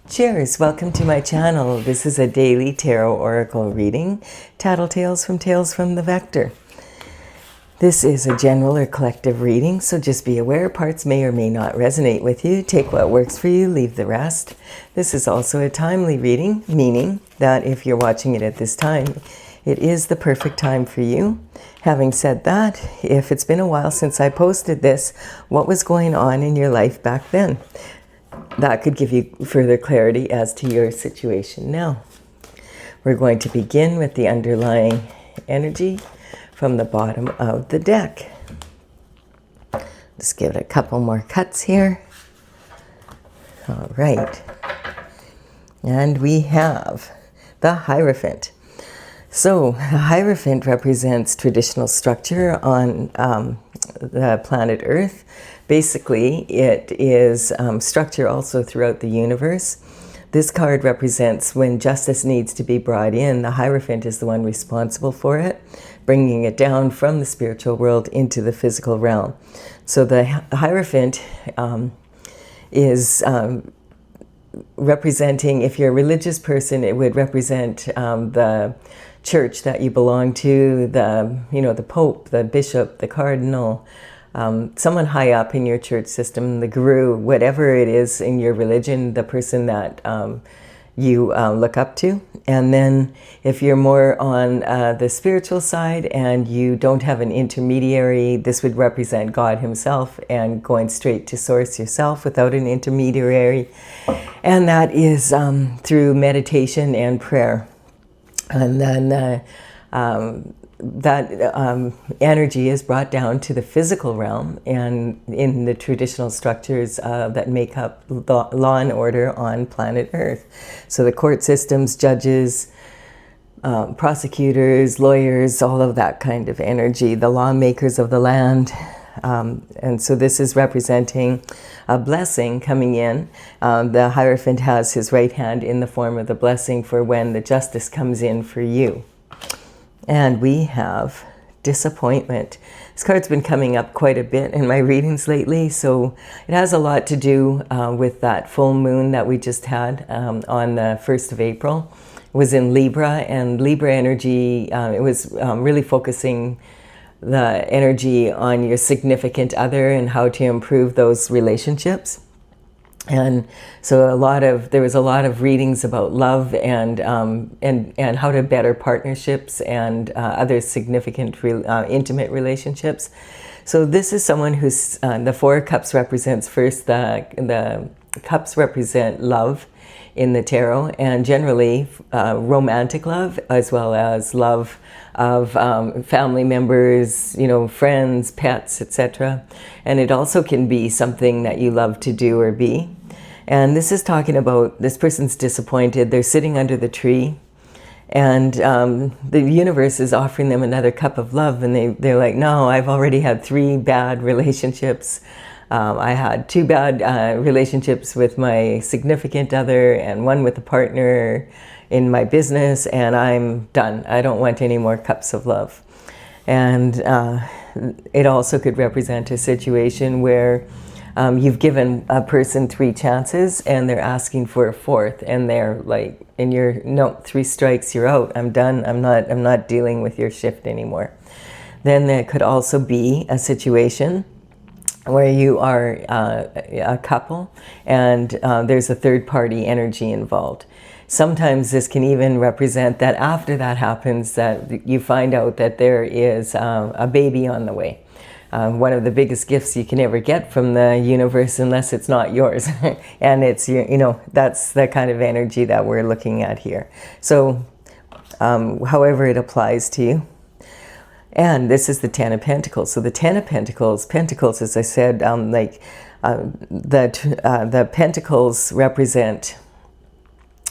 Cheers! Welcome to my channel. This is a daily tarot oracle reading, Tattle Tales from the Vector. This is a general or collective reading, so just be aware parts may or may not resonate with you. Take what works for you, leave the rest. This is also a timely reading, meaning that if you're watching it at this time, it is the perfect time for you. Having said that, if it's been a while since I posted this, what was going on in your life back then? That could give you further clarity as to your situation now. We're going to begin with the underlying energy from the bottom of the deck. Just give it a couple more cuts here. All right. And we have the Hierophant. So the Hierophant represents traditional structure on the planet Earth. Basically, it is structure also throughout the universe. This card represents when justice needs to be brought in. The Hierophant is the one responsible for it, bringing it down from the spiritual world into the physical realm. So the Hierophant is representing, if you're a religious person, it would represent the church that you belong to, the Pope, the Bishop, the Cardinal, someone high up in your church system, the guru, whatever it is in your religion, the person that you look up to. And then if you're more on the spiritual side and you don't have an intermediary, this would represent God himself and going straight to source yourself without an intermediary. And that is through meditation and prayer. And then that energy is brought down to the physical realm and in the traditional structures that make up law and order on planet Earth. So the court systems, judges, prosecutors, lawyers, all of that kind of energy, the lawmakers of the land. And so this is representing a blessing coming in. The Hierophant has his right hand in the form of the blessing for when the justice comes in for you. And we have disappointment. This card's been coming up quite a bit in my readings lately, so it has a lot to do with that full moon that we just had on the 1st of April. It was in Libra, and Libra energy, it was really focusing the energy on your significant other and how to improve those relationships. And so there was a lot of readings about love and how to better partnerships and other significant intimate relationships. So this is someone who's the Four of Cups represents first the cups represent love in the tarot, and generally romantic love as well as love of family members, friends, pets, etc. And it also can be something that you love to do or be. And this is talking about this person's disappointed. They're sitting under the tree, and the universe is offering them another cup of love, and they're like, no, I've already had 3 bad relationships. I had 2 bad relationships with my significant other and 1 with a partner in my business, and I'm done. I don't want any more cups of love. And it also could represent a situation where you've given a person 3 chances and they're asking for a 4th, and they're like, no, 3 strikes, you're out. I'm done. I'm not dealing with your shift anymore. Then there could also be a situation where you are a couple and there's a third party energy involved. Sometimes this can even represent that after that happens, that you find out that there is a baby on the way. One of the biggest gifts you can ever get from the universe, unless it's not yours. And it's, that's the kind of energy that we're looking at here. So however it applies to you. And this is the Ten of Pentacles. So the Ten of Pentacles, as I said, the Pentacles represent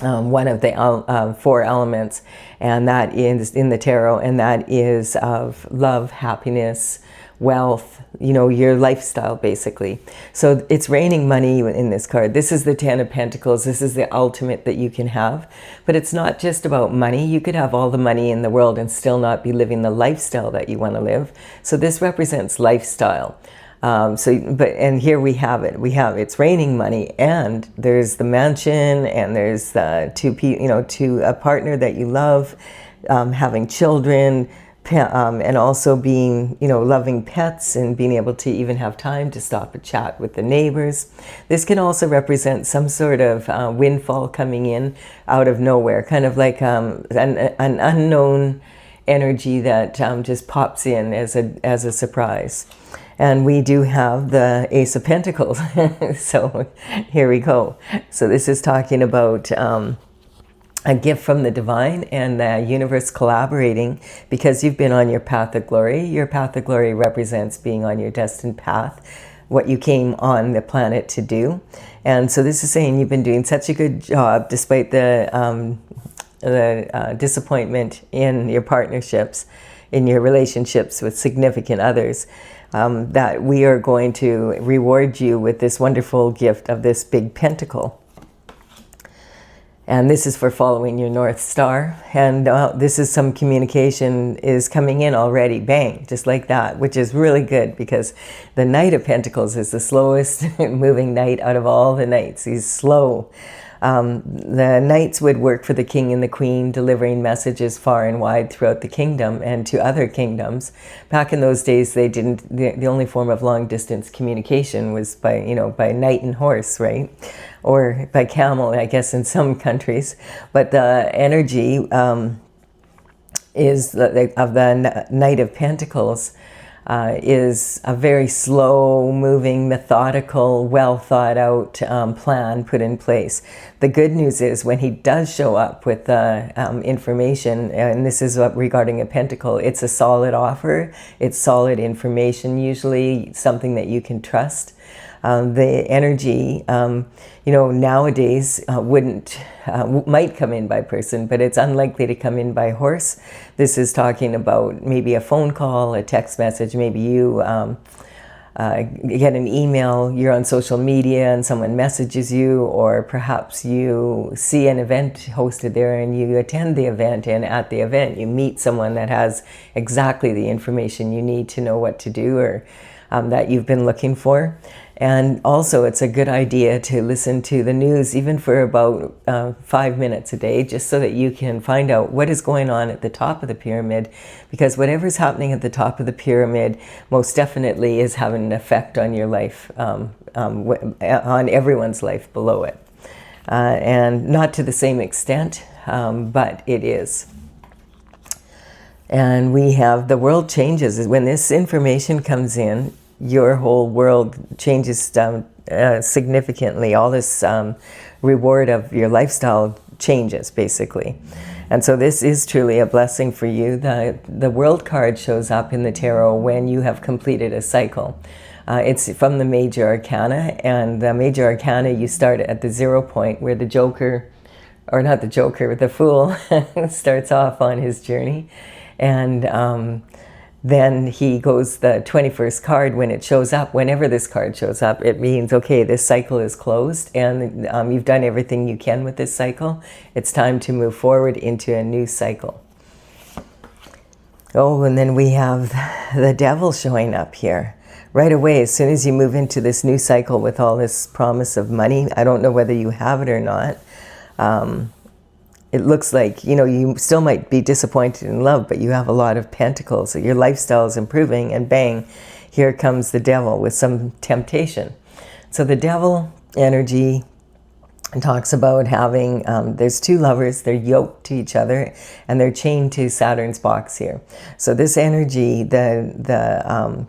one of the 4 elements, and that is in the tarot, and that is of love, happiness, wealth, your lifestyle, basically. So it's raining money in this card. This is the Ten of Pentacles. This is the ultimate that you can have. But it's not just about money. You could have all the money in the world and still not be living the lifestyle that you want to live. So this represents lifestyle. And here we have it. It's raining money, and there's the mansion, and there's a partner that you love, having children, and also being, loving pets and being able to even have time to stop and chat with the neighbors. This can also represent some sort of windfall coming in out of nowhere, kind of like an unknown energy that just pops in as a surprise. And we do have the Ace of Pentacles. So here we go. So this is talking about a gift from the divine and the universe collaborating because you've been on your path of glory. Your path of glory represents being on your destined path, what you came on the planet to do. And so this is saying you've been doing such a good job despite the disappointment in your partnerships, in your relationships with significant others, that we are going to reward you with this wonderful gift of this big pentacle. And this is for following your North Star. And this is some communication is coming in already, bang, just like that, which is really good because the Knight of Pentacles is the slowest moving knight out of all the knights. He's slow. The knights would work for the king and the queen, delivering messages far and wide throughout the kingdom and to other kingdoms. Back in those days, they didn't. The only form of long distance communication was by knight and horse, right, or by camel, I guess, in some countries. But the energy is of the Knight of Pentacles. Is a very slow-moving, methodical, well-thought-out plan put in place. The good news is when he does show up with the information, and this is regarding a pentacle, it's a solid offer, it's solid information, usually something that you can trust. The energy, nowadays might come in by person, but it's unlikely to come in by horse. This is talking about maybe a phone call, a text message, maybe you get an email, you're on social media and someone messages you, or perhaps you see an event hosted there and you attend the event, and at the event you meet someone that has exactly the information you need to know what to do or that you've been looking for. And also it's a good idea to listen to the news even for about 5 minutes a day, just so that you can find out what is going on at the top of the pyramid, because whatever's happening at the top of the pyramid most definitely is having an effect on your life, on everyone's life below it. And not to the same extent, but it is. And we have the world changes. When this information comes in, your whole world changes significantly. All this reward of your lifestyle changes, basically. And so this is truly a blessing for you. The world card shows up in the tarot when you have completed a cycle. It's from the major arcana, and the major arcana, you start at the 0 point where the Joker, or not the Joker, the Fool starts off on his journey. And then he goes the 21st card. When it shows up, whenever this card shows up, it means, okay, this cycle is closed and you've done everything you can with this cycle. It's time to move forward into a new cycle. Oh, and then we have the Devil showing up here. Right away, as soon as you move into this new cycle with all this promise of money, I don't know whether you have it or not. It looks like, you still might be disappointed in love, but you have a lot of pentacles. So your lifestyle is improving, and bang, here comes the Devil with some temptation. So the Devil energy talks about having, there's two lovers, they're yoked to each other, and they're chained to Saturn's box here. So this energy, the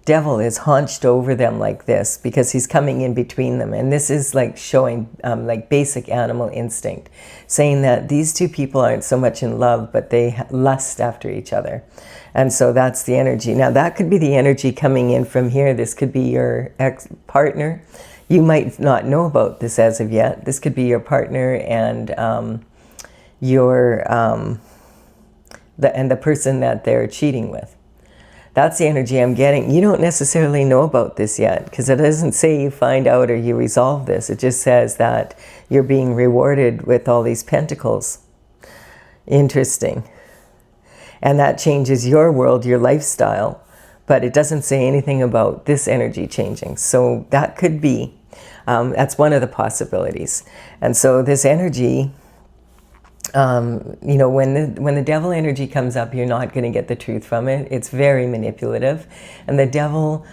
Devil is hunched over them like this because he's coming in between them. And this is like showing like basic animal instinct, saying that these two people aren't so much in love, but they lust after each other. And so that's the energy. Now that could be the energy coming in from here. This could be your ex-partner. You might not know about this as of yet. This could be your partner and the person that they're cheating with. That's the energy I'm getting. You don't necessarily know about this yet because it doesn't say you find out or you resolve this. It just says that you're being rewarded with all these pentacles. Interesting. And that changes your world, your lifestyle. but it doesn't say anything about this energy changing. So that could be, that's one of the possibilities. And so this energy, you know, when the devil energy comes up, you're not going to get the truth from it. It's very manipulative, and the devil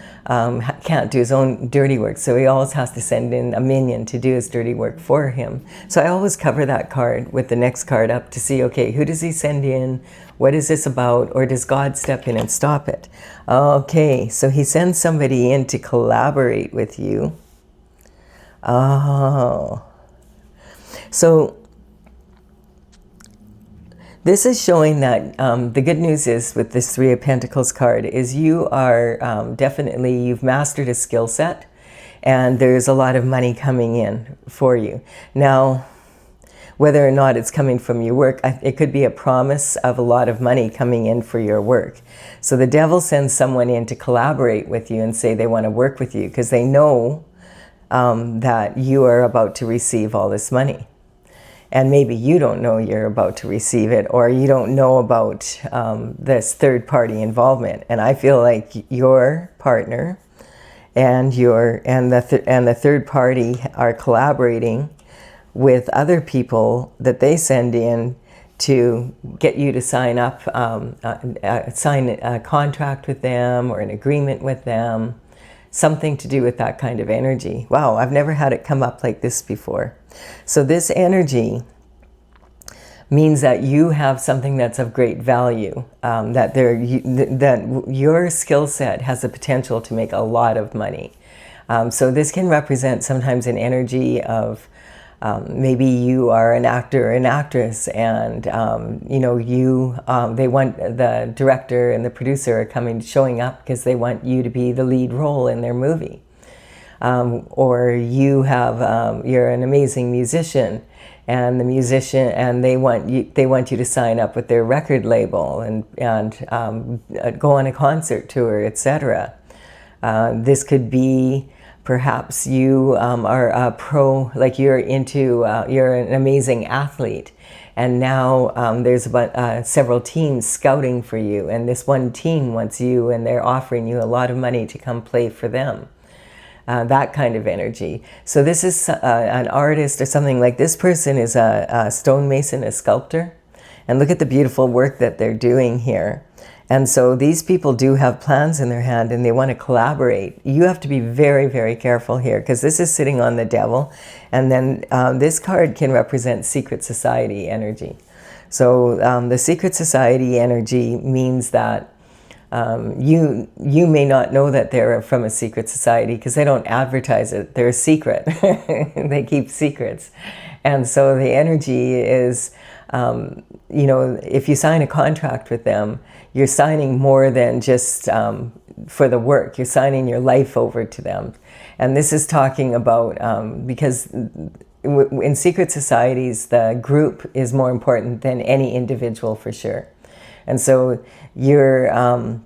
can't do his own dirty work, so he always has to send in a minion to do his dirty work for him. So I always cover that card with the next card up to see, okay, who does he send in? What is this about? Or does God step in and stop it? Okay, so he sends somebody in to collaborate with you. Oh, so this is showing that the good news is with this Three of Pentacles card is you are definitely, you've mastered a skill set, and there's a lot of money coming in for you. Now, whether or not it's coming from your work, it could be a promise of a lot of money coming in for your work. So the devil sends someone in to collaborate with you and say they want to work with you because they know that you are about to receive all this money. And maybe you don't know you're about to receive it, or you don't know about this third-party involvement. And I feel like your partner and the third party are collaborating with other people that they send in to get you to sign up, sign a contract with them or an agreement with them, something to do with that kind of energy. Wow, I've never had it come up like this before. So this energy means that you have something that's of great value, that your skill set has the potential to make a lot of money. So this can represent sometimes an energy of maybe you are an actor or an actress, and you know, they want, the director and the producer are showing up because they want you to be the lead role in their movie. Or you're an amazing musician, and they want you to sign up with their record label and go on a concert tour, etc. This could be perhaps you are a pro, like you're an amazing athlete, and now there's about several teams scouting for you, and this one team wants you, and they're offering you a lot of money to come play for them. That kind of energy. So this is an artist or something. Like this person is a stonemason, a sculptor, and look at the beautiful work that they're doing here. And so these people do have plans in their hand, and they want to collaborate. You have to be very, very careful here, because this is sitting on the devil, and then this card can represent secret society energy. So the secret society energy means that you may not know that they're from a secret society because they don't advertise it. They're a secret. They keep secrets. And so the energy is, you know, if you sign a contract with them, you're signing more than just for the work. You're signing your life over to them. And this is talking about, because in secret societies, the group is more important than any individual, for sure. And so you're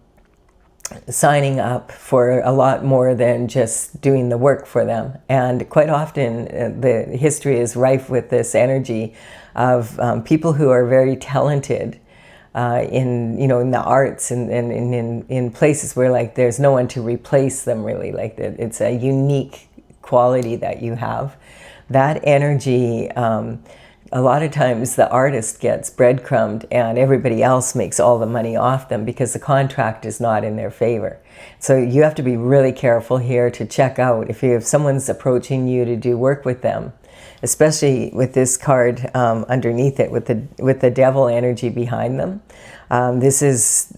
signing up for a lot more than just doing the work for them. And quite often the history is rife with this energy of people who are very talented in the arts and in places where like there's no one to replace them, really. Like it's a unique quality that you have. That energy, a lot of times the artist gets breadcrumbed and everybody else makes all the money off them because the contract is not in their favor. So you have to be really careful here to check out if someone's approaching you to do work with them, especially with this card underneath it with the devil energy behind them. This is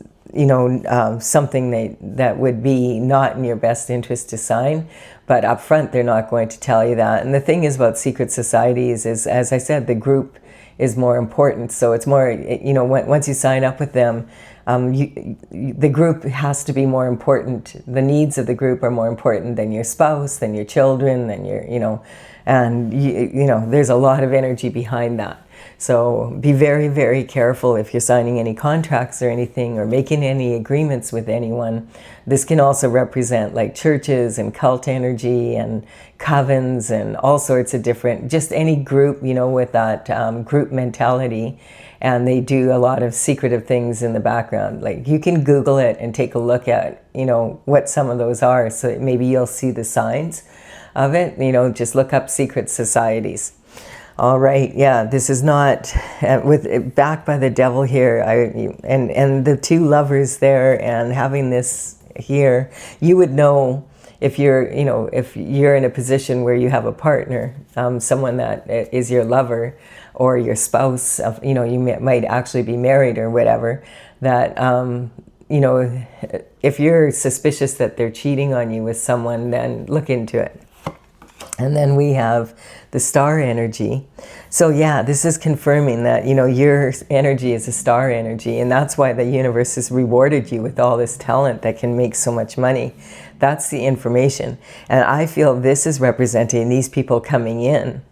something that would be not in your best interest to sign, but up front they're not going to tell you that. And the thing is about secret societies is, as I said, the group is more important. So it's more, once you sign up with them, the group has to be more important. The needs of the group are more important than your spouse, than your children, than your, And you know, there's a lot of energy behind that. So be very, very careful if you're signing any contracts or anything, or making any agreements with anyone. This can also represent like churches and cult energy and covens and all sorts of different, just any group, you know, with that group mentality. And they do a lot of secretive things in the background. Like, you can Google it and take a look at, you know, what some of those are. So maybe you'll see the signs of it. You know, just look up secret societies. All right, yeah, this is not backed by the devil here. And the two lovers there, and having this here, you would know if you're, you know, if you're in a position where you have a partner, someone that is your lover or your spouse. You know, you might actually be married or whatever. That you know, if you're suspicious that they're cheating on you with someone, then look into it. And then we have the star energy. So yeah, this is confirming that, you know, your energy is a star energy, and that's why the universe has rewarded you with all this talent that can make so much money. That's the information. And I feel this is representing these people coming in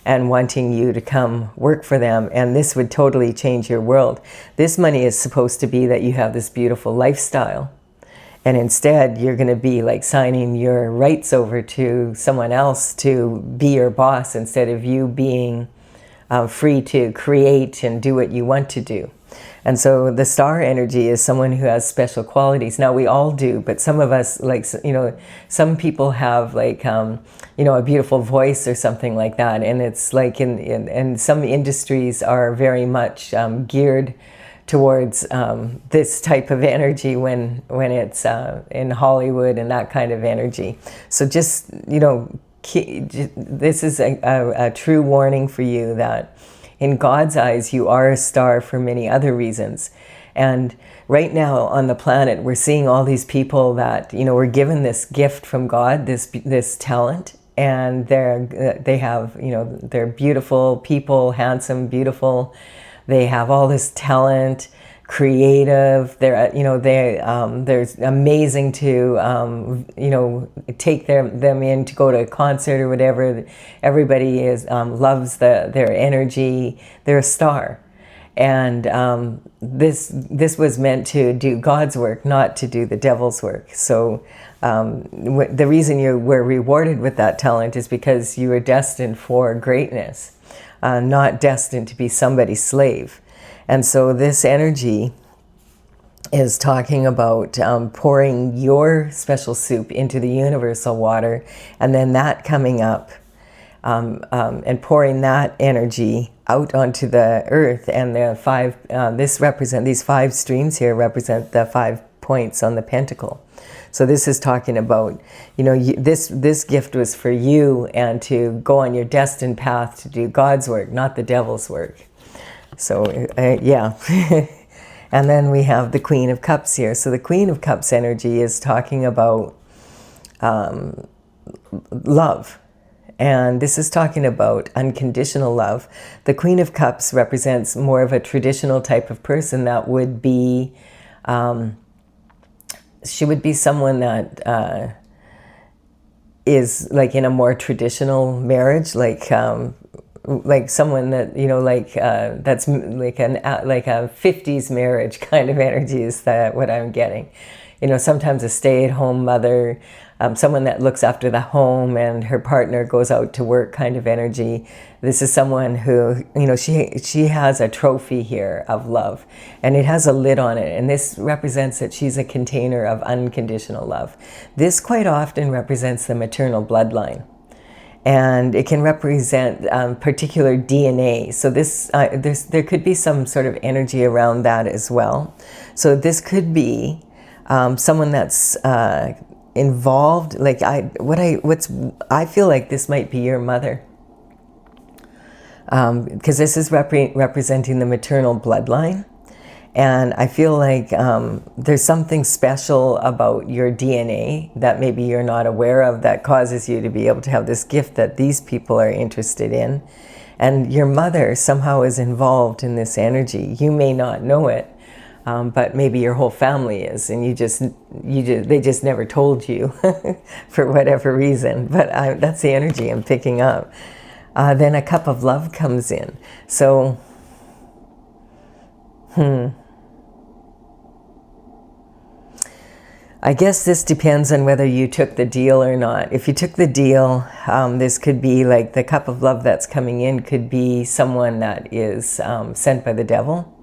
and wanting you to come work for them, and this would totally change your world. This money is supposed to be that you have this beautiful lifestyle. And instead, you're going to be like signing your rights over to someone else to be your boss, instead of you being free to create and do what you want to do. And so the star energy is someone who has special qualities. Now, we all do, but some of us, like, you know, some people have like, you know, a beautiful voice or something like that. And it's like and some industries are very much geared towards this type of energy when it's in Hollywood and that kind of energy. So just, you know, this is a true warning for you that in God's eyes, you are a star for many other reasons. And right now on the planet, we're seeing all these people that, you know, were given this gift from God, this talent, and they have, you know, they're beautiful people, handsome, beautiful. They have all this talent, creative. They're, you know, they're amazing to, you know, take them in to go to a concert or whatever. Everybody loves their energy. They're a star, and this was meant to do God's work, not to do the devil's work. So the reason you were rewarded with that talent is because you were destined for greatness. Not destined to be somebody's slave. And so this energy is talking about pouring your special soup into the universal water, and then that coming up and pouring that energy out onto the earth. And the these 5 streams here represent the 5 points on the pentacle. So this is talking about, you know, this gift was for you, and to go on your destined path to do God's work, not the devil's work. So yeah. And then we have the Queen of Cups here. So the Queen of Cups energy is talking about love. And this is talking about unconditional love. The Queen of Cups represents more of a traditional type of person that would be... she would be someone that is like in a more traditional marriage, like someone that, you know, like that's like a 50s marriage kind of energy is what I'm getting. You know, sometimes a stay-at-home mother, someone that looks after the home and her partner goes out to work kind of energy. This is someone who, you know, she has a trophy here of love, and it has a lid on it, and this represents that she's a container of unconditional love. This quite often represents the maternal bloodline, and it can represent particular DNA. So there could be some sort of energy around that as well. So this could be someone that's involved. Like I feel like this might be your mother, because this is representing the maternal bloodline, and I feel like there's something special about your DNA that maybe you're not aware of that causes you to be able to have this gift that these people are interested in, and your mother somehow is involved in this energy. You may not know it. but maybe your whole family is, and they just never told you for whatever reason. But that's the energy I'm picking up. Then a cup of love comes in. So, I guess this depends on whether you took the deal or not. If you took the deal, this could be like the cup of love that's coming in could be someone that is sent by the devil.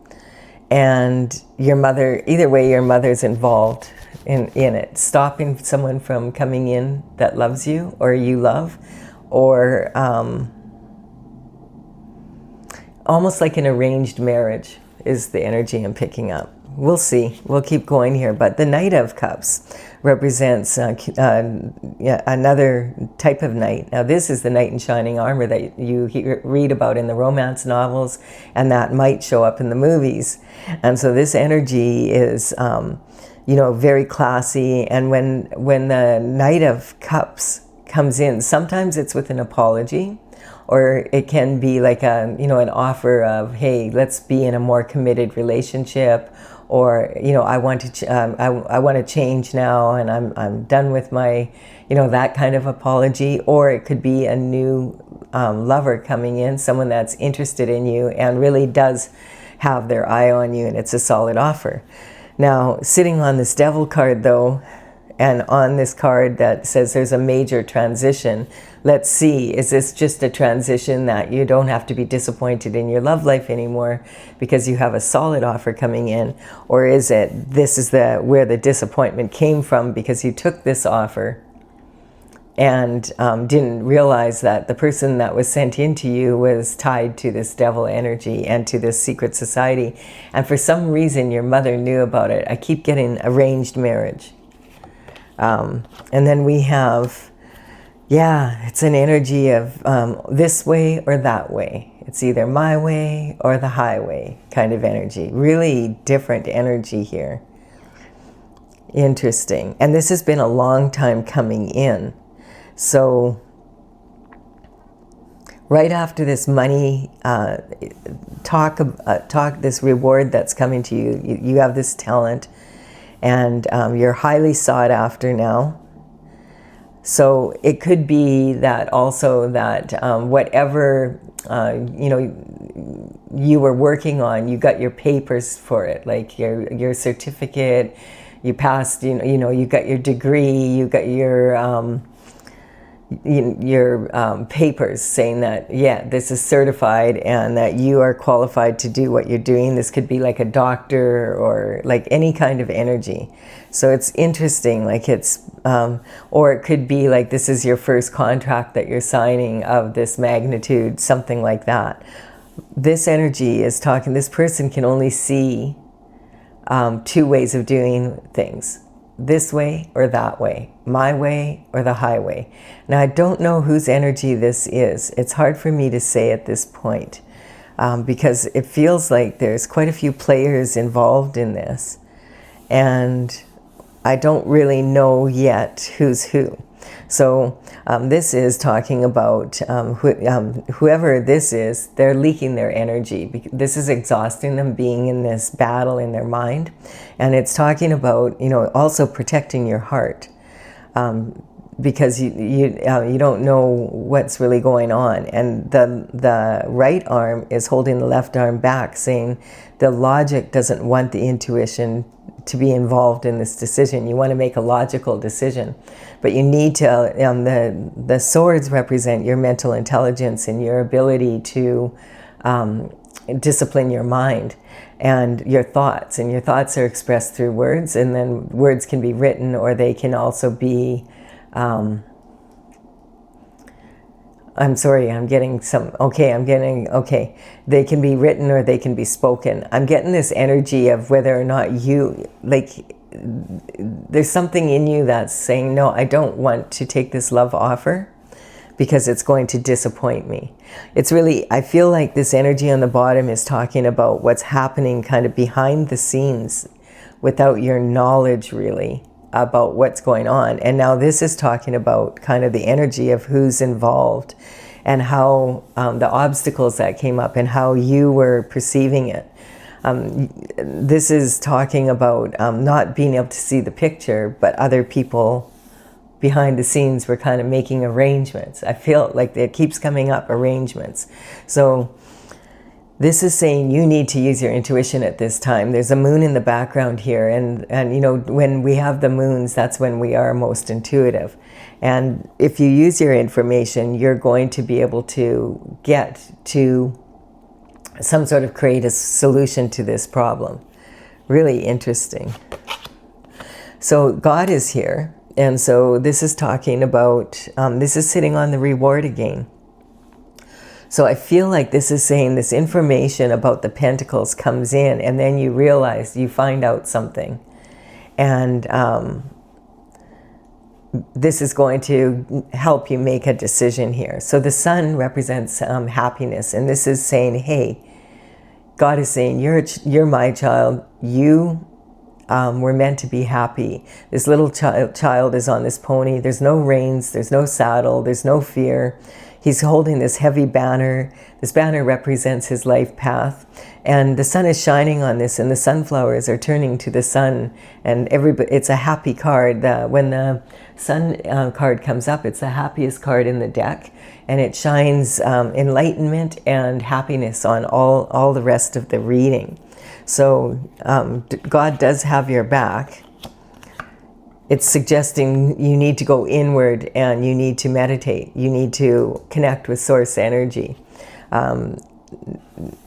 And your mother, either way, your mother's involved in it, stopping someone from coming in that loves you or you love, or almost like an arranged marriage is the energy I'm picking up. We'll see. We'll keep going here. But the Knight of Cups represents another type of knight. Now, this is the knight in shining armor that you read about in the romance novels, and that might show up in the movies. And so this energy is, very classy. And when the Knight of Cups comes in, sometimes it's with an apology, or it can be like an offer of, hey, let's be in a more committed relationship, or I want to change now, and I'm done with my that kind of apology. Or it could be a new lover coming in, someone that's interested in you and really does have their eye on you, and it's a solid offer. Now, sitting on this Devil card though, and on this card that says there's a major transition, let's see, is this just a transition that you don't have to be disappointed in your love life anymore because you have a solid offer coming in? Or is it, this is where the disappointment came from because you took this offer and didn't realize that the person that was sent into you was tied to this devil energy and to this secret society. And for some reason, your mother knew about it. I keep getting arranged marriage. And then we have, it's an energy of this way or that way. It's either my way or the highway kind of energy. Really different energy here. Interesting. And this has been a long time coming in. So right after this money talk, this reward that's coming to you, you have this talent, and you're highly sought after now. So it could be that also that whatever you were working on, you got your papers for it, like your certificate, you passed, you got your degree, you got your papers saying that, this is certified and that you are qualified to do what you're doing. This could be like a doctor or like any kind of energy. So it's interesting, like it's, or it could be like this is your first contract that you're signing of this magnitude, something like that. This energy is talking, this person can only see two ways of doing things. This way or that way, my way or the highway. Now, I don't know whose energy this is. It's hard for me to say at this point because it feels like there's quite a few players involved in this, and I don't really know yet who's who. So this is talking about whoever this is, they're leaking their energy. This is exhausting them, being in this battle in their mind. And it's talking about, also protecting your heart because you don't know what's really going on. And the right arm is holding the left arm back, saying the logic doesn't want the intuition to be involved in this decision. You want to make a logical decision, but you need to, the swords represent your mental intelligence and your ability to discipline your mind and your thoughts. And your thoughts are expressed through words, and then words can be written, or they can also be, they can be written or they can be spoken. I'm getting this energy of whether or not there's something in you that's saying, no, I don't want to take this love offer because it's going to disappoint me. It's really, I feel like this energy on the bottom is talking about what's happening kind of behind the scenes without your knowledge really about what's going on. And now this is talking about kind of the energy of who's involved and how the obstacles that came up and how you were perceiving it. This is talking about not being able to see the picture, but other people behind the scenes were kind of making arrangements. I feel like it keeps coming up, arrangements. So this is saying you need to use your intuition at this time. There's a moon in the background here, and you know, when we have the moons, that's when we are most intuitive. And if you use your information, you're going to be able to get to some sort of creative solution to this problem. Really interesting. So God is here, and so this is talking about, this is sitting on the reward again. So I feel like this is saying this information about the pentacles comes in, and then you realize, you find out something. And this is going to help you make a decision here. So the sun represents happiness, and this is saying, hey, God is saying, you're my child. You were meant to be happy. This little child is on this pony. There's no reins, there's no saddle, there's no fear. He's holding this heavy banner. This banner represents his life path. And the sun is shining on this, and the sunflowers are turning to the sun. And it's a happy card. When the sun card comes up, it's the happiest card in the deck. And it shines enlightenment and happiness on all the rest of the reading. So God does have your back. It's suggesting you need to go inward, and you need to meditate. You need to connect with source energy,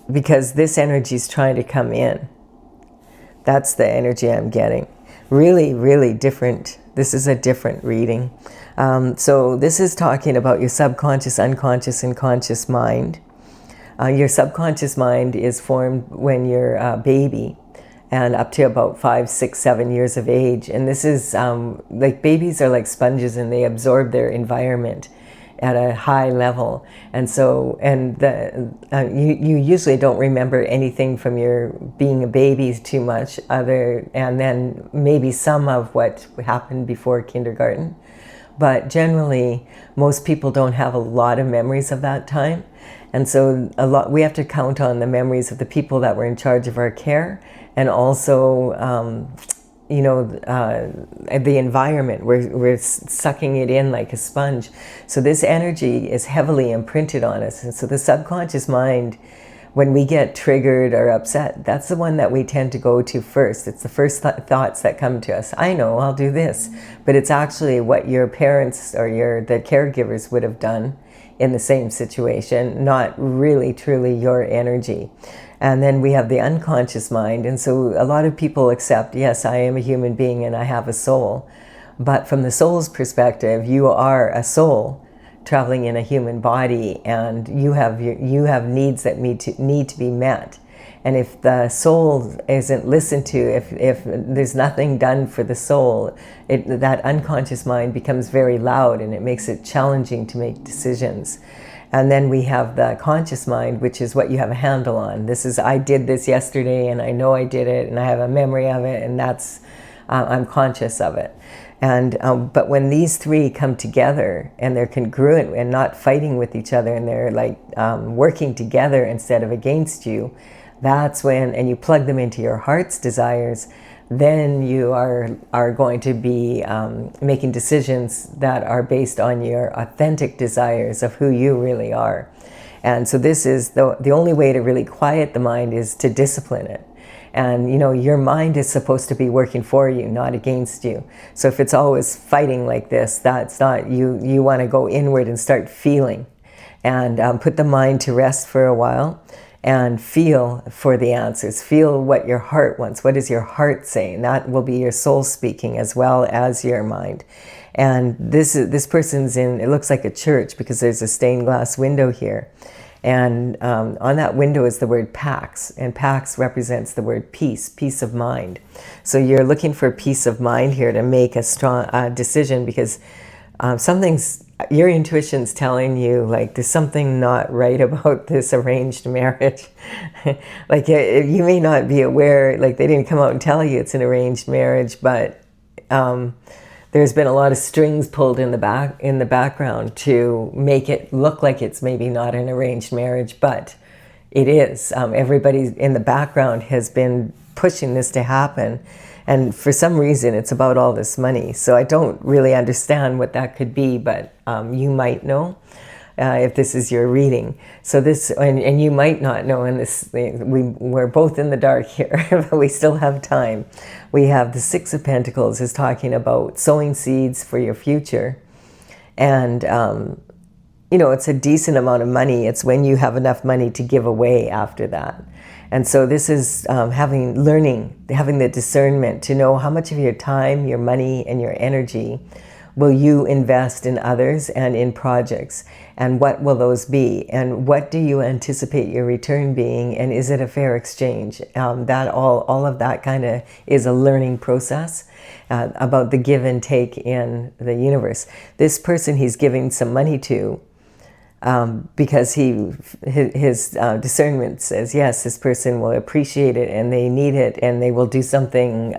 because this energy is trying to come in. That's the energy I'm getting. Really, really different. This is a different reading. So this is talking about your subconscious, unconscious, and conscious mind. Your subconscious mind is formed when you're a baby, and up to about 5, 6, 7 years of age. And this is like, babies are like sponges, and they absorb their environment at a high level. And so, you usually don't remember anything from your being a baby too much, and then maybe some of what happened before kindergarten. But generally, most people don't have a lot of memories of that time. And so we have to count on the memories of the people that were in charge of our care, and also, you know, the environment. We're sucking it in like a sponge. So this energy is heavily imprinted on us. And so the subconscious mind, when we get triggered or upset, that's the one that we tend to go to first. It's the first thoughts that come to us. I know, I'll do this. But it's actually what your parents or the caregivers would have done in the same situation, not really truly your energy. And then we have the unconscious mind. And so a lot of people accept, yes, I am a human being and I have a soul. But from the soul's perspective, you are a soul traveling in a human body, and you have needs that need to be met. And if the soul isn't listened to, if there's nothing done for the soul, that unconscious mind becomes very loud, and it makes it challenging to make decisions. And then we have the conscious mind, which is what you have a handle on. This is, I did this yesterday, and I know I did it, and I have a memory of it, and that's, I'm conscious of it. And but when these three come together, and they're congruent and not fighting with each other, and they're like working together instead of against you, that's when, and you plug them into your heart's desires, then you are going to be making decisions that are based on your authentic desires of who you really are. And so this is the only way to really quiet the mind is to discipline it. And you know, your mind is supposed to be working for you, not against you. So if it's always fighting like this, that's not you. You want to go inward and start feeling, and put the mind to rest for a while, and feel for the answers. Feel what your heart wants. What is your heart saying? That will be your soul speaking as well as your mind. And this person's in, it looks like a church because there's a stained glass window here. And on that window is the word Pax, and Pax represents the word peace, peace of mind. So you're looking for peace of mind here to make a strong decision, because your intuition's telling you, like, there's something not right about this arranged marriage. Like, you may not be aware, like, they didn't come out and tell you it's an arranged marriage, but there's been a lot of strings pulled in the background to make it look like it's maybe not an arranged marriage, but it is. Everybody in the background has been pushing this to happen. And for some reason, it's about all this money. So I don't really understand what that could be, but you might know if this is your reading. So this, and you might not know, and this, we're both in the dark here, but we still have time. We have the Six of Pentacles is talking about sowing seeds for your future. And, you know, it's a decent amount of money. It's when you have enough money to give away after that. And so this is having the discernment to know how much of your time, your money, and your energy will you invest in others and in projects, and what will those be, and what do you anticipate your return being, and is it a fair exchange? That all of that kind of is a learning process about the give and take in the universe. This person he's giving some money to, because his discernment says, yes, this person will appreciate it and they need it and they will do something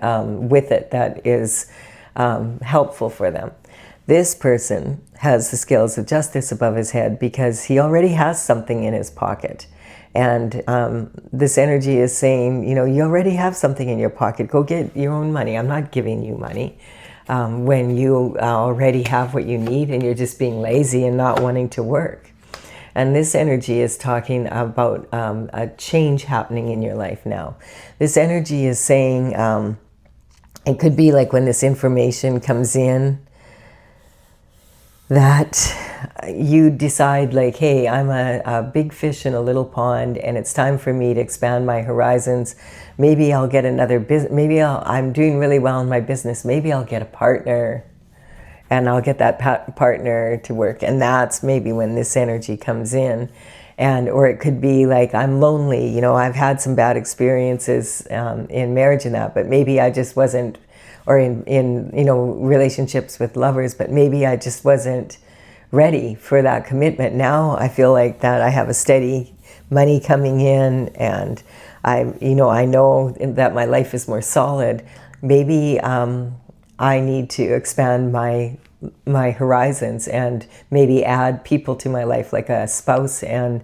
with it that is helpful for them. This person has the scales of justice above his head because he already has something in his pocket. And this energy is saying, you know, you already have something in your pocket. Go get your own money. I'm not giving you money. When you already have what you need and you're just being lazy and not wanting to work. And this energy is talking about a change happening in your life now. This energy is saying, it could be like when this information comes in, that you decide like, hey, I'm a big fish in a little pond and it's time for me to expand my horizons. Maybe I'll get another business. Maybe I'm doing really well in my business. Maybe I'll get a partner and I'll get that partner to work. And that's maybe when this energy comes in. And, or it could be like, I'm lonely. You know, I've had some bad experiences in marriage and that, but maybe I just wasn't, or in you know, relationships with lovers, but maybe I just wasn't ready for that commitment. Now I feel like that I have a steady money coming in and I know that my life is more solid. Maybe I need to expand my horizons and maybe add people to my life, like a spouse and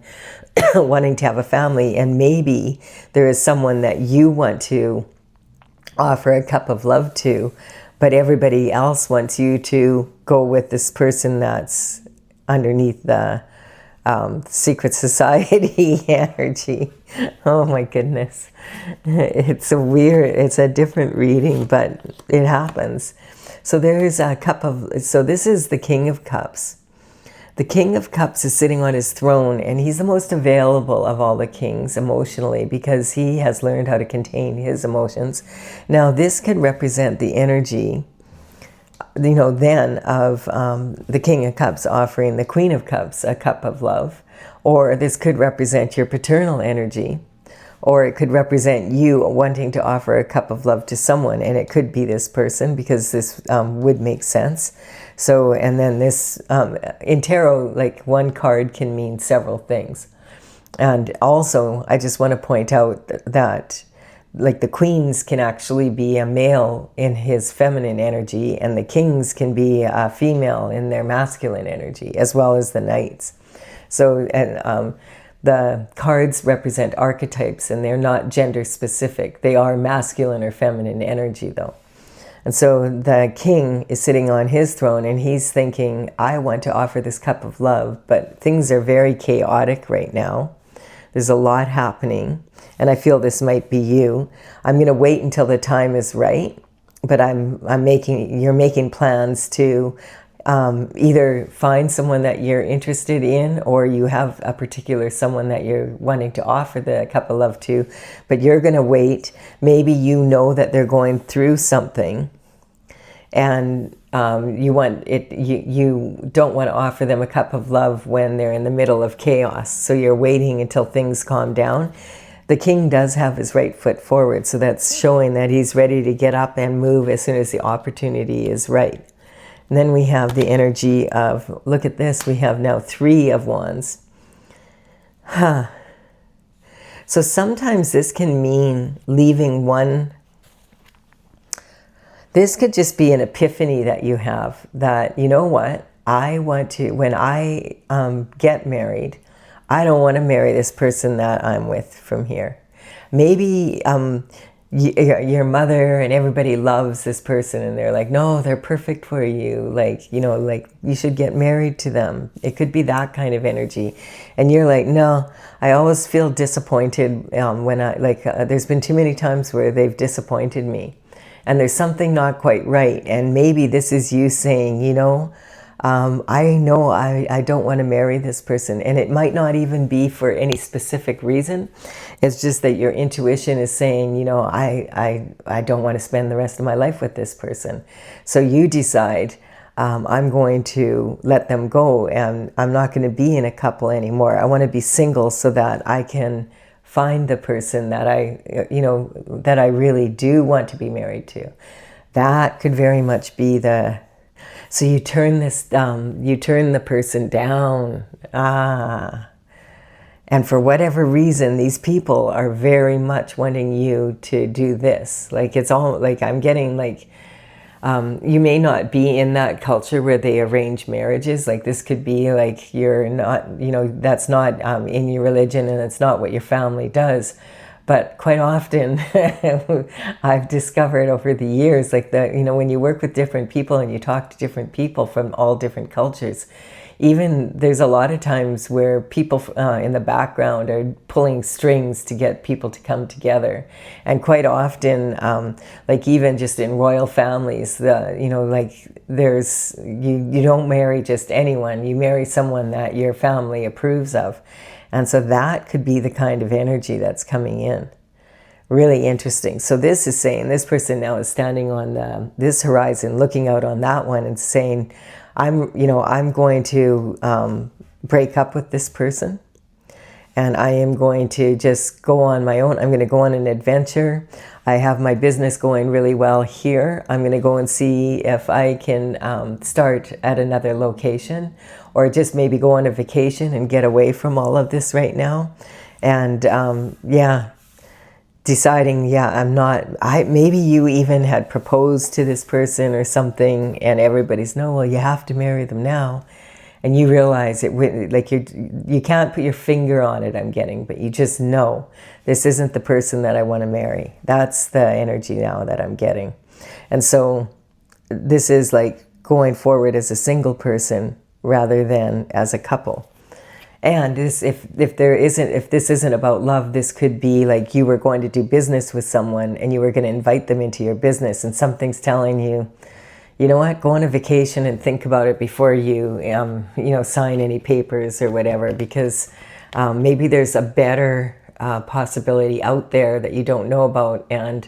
wanting to have a family. And maybe there is someone that you want to offer a cup of love to, but everybody else wants you to go with this person that's underneath the secret society energy. Oh my goodness. It's a different reading, but it happens. So there's a cup of, so this is the King of Cups. The King of Cups is sitting on his throne, and he's the most available of all the kings emotionally because he has learned how to contain his emotions. Now, this could represent the energy, you know, then of the King of Cups offering the Queen of Cups a cup of love. Or this could represent your paternal energy. Or it could represent you wanting to offer a cup of love to someone, and it could be this person because this would make sense. So, and then this, in tarot, like one card can mean several things. And also, I just want to point out that like the queens can actually be a male in his feminine energy, and the kings can be a female in their masculine energy, as well as the knights. So, and the cards represent archetypes, and they're not gender specific. They are masculine or feminine energy, though. And so the king is sitting on his throne, and he's thinking, I want to offer this cup of love, but things are very chaotic right now. There's a lot happening, and I feel this might be you. I'm going to wait until the time is right, but you're making plans to either find someone that you're interested in, or you have a particular someone that you're wanting to offer the cup of love to, but you're going to wait. Maybe you know that they're going through something, and you don't want to offer them a cup of love when they're in the middle of chaos. So you're waiting until things calm down. The king does have his right foot forward, so that's showing that he's ready to get up and move as soon as the opportunity is right. And then we have the energy of, look at this, we have now 3 of Wands. So sometimes this can mean leaving one. This could just be an epiphany that you have, that, you know what, I want to, when I get married, I don't want to marry this person that I'm with from here. Maybe your mother and everybody loves this person and they're like, no, they're perfect for you. Like, you know, like you should get married to them. It could be that kind of energy. And you're like, no, I always feel disappointed when there's been too many times where they've disappointed me. And there's something not quite right. And maybe this is you saying, you know I don't want to marry this person. And it might not even be for any specific reason. It's just that your intuition is saying, you know, I don't want to spend the rest of my life with this person. So you decide, I'm going to let them go and I'm not going to be in a couple anymore. I want to be single so that I can find the person that that I really do want to be married to. That could very much be so you turn the person down. And for whatever reason, these people are very much wanting you to do this. Like, it's all like, I'm getting like, you may not be in that culture where they arrange marriages. Like, this could be like, you're not, that's not in your religion and it's not what your family does. But quite often, I've discovered over the years, like when you work with different people and you talk to different people from all different cultures, even there's a lot of times where people in the background are pulling strings to get people to come together. And quite often, like even just in royal families, there's, you don't marry just anyone, you marry someone that your family approves of. And so that could be the kind of energy that's coming in. Really interesting. So this is saying, this person now is standing on this horizon, looking out on that one and saying, I'm going to break up with this person and I am going to just go on my own. I'm going to go on an adventure. I have my business going really well here. I'm going to go and see if I can start at another location, or just maybe go on a vacation and get away from all of this right now. And deciding, maybe you even had proposed to this person or something and everybody's, no, well, you have to marry them now. And you realize like you can't put your finger on it, I'm getting, but you just know this isn't the person that I want to marry. That's the energy now that I'm getting. And so this is like going forward as a single person rather than as a couple. And this, if this isn't about love, this could be like you were going to do business with someone and you were going to invite them into your business, and something's telling you, you know what, go on a vacation and think about it before you, sign any papers or whatever, because maybe there's a better possibility out there that you don't know about, and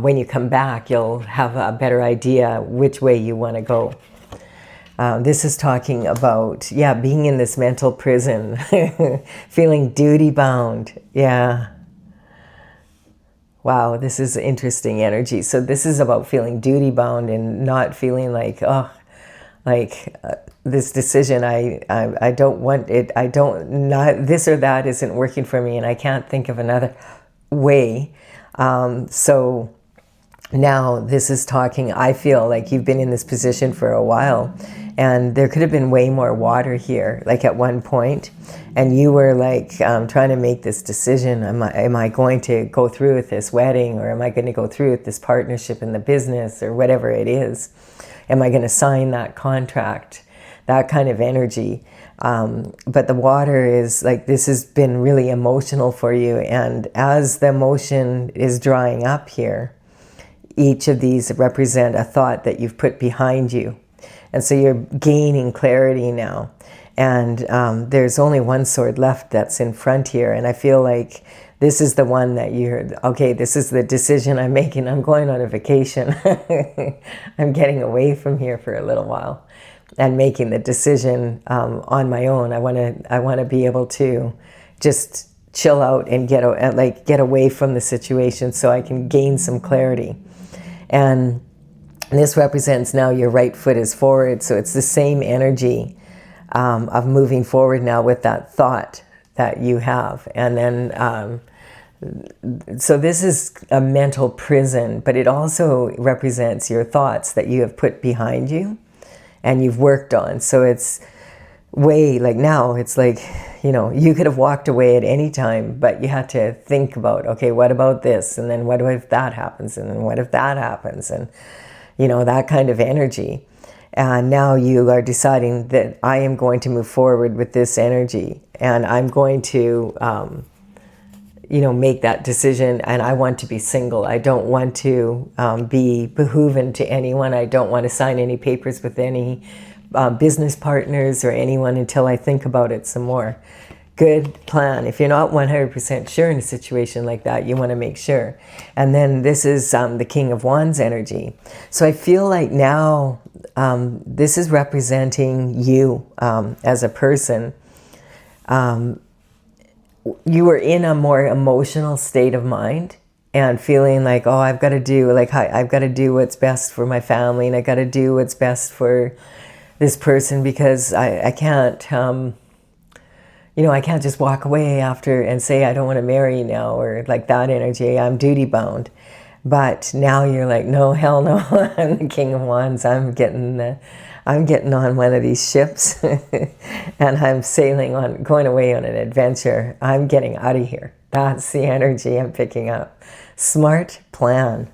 when you come back, you'll have a better idea which way you want to go. This is talking about, being in this mental prison, feeling duty bound. Yeah. Wow, this is interesting energy. So this is about feeling duty bound and not feeling like, this decision, I don't want it. This or that isn't working for me and I can't think of another way. So now this is talking, I feel like you've been in this position for a while and there could have been way more water here, like at one point, and you were like trying to make this decision. Am I going to go through with this wedding, or am I going to go through with this partnership in the business, or whatever it is? Am I going to sign that contract? That kind of energy. But the water is like, this has been really emotional for you, and as the emotion is drying up here, each of these represent a thought that you've put behind you. And so you're gaining clarity now. And there's only one sword left that's in front here. And I feel like this is the one that okay, this is the decision I'm making. I'm going on a vacation. I'm getting away from here for a little while and making the decision on my own. I want to be able to just chill out and get away from the situation so I can gain some clarity. And this represents now your right foot is forward, so it's the same energy of moving forward now with that thought that you have. And then, so this is a mental prison, but it also represents your thoughts that you have put behind you and you've worked on. So it's way, like now it's like, you know, you could have walked away at any time, but you had to think about, okay, what about this? And then what if that happens? And then what if that happens? And, you know, that kind of energy. And now you are deciding that I am going to move forward with this energy, and I'm going to, you know, make that decision. And I want to be single. I don't want to be behooven to anyone. I don't want to sign any papers with any business partners or anyone until I think about it some more. Good plan. If you're not 100% sure in a situation like that, you want to make sure. And then this is the King of Wands energy. So I feel like now this is representing you as a person. You were in a more emotional state of mind and feeling like, oh, I've got to do what's best for my family, and I got to do what's best for this person, because I can't, you know, I can't just walk away after and say I don't want to marry you now, or like that energy. I'm duty bound. But now you're like, no, hell no. I'm the King of Wands. I'm getting on one of these ships and I'm going away on an adventure. I'm getting out of here. That's the energy I'm picking up. Smart plan.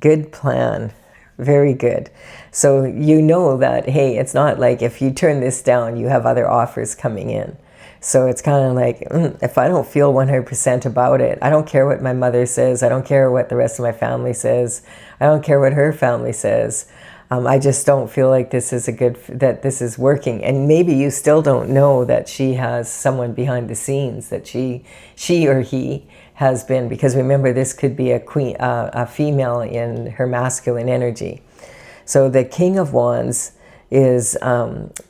Good plan. Very good. So you know that, hey, it's not like if you turn this down, you have other offers coming in. So it's kind of like, if I don't feel 100% about it, I don't care what my mother says. I don't care what the rest of my family says. I don't care what her family says. I just don't feel like this is working. And maybe you still don't know that she has someone behind the scenes, that she or he has been, because remember, this could be a female in her masculine energy. So the King of Wands is,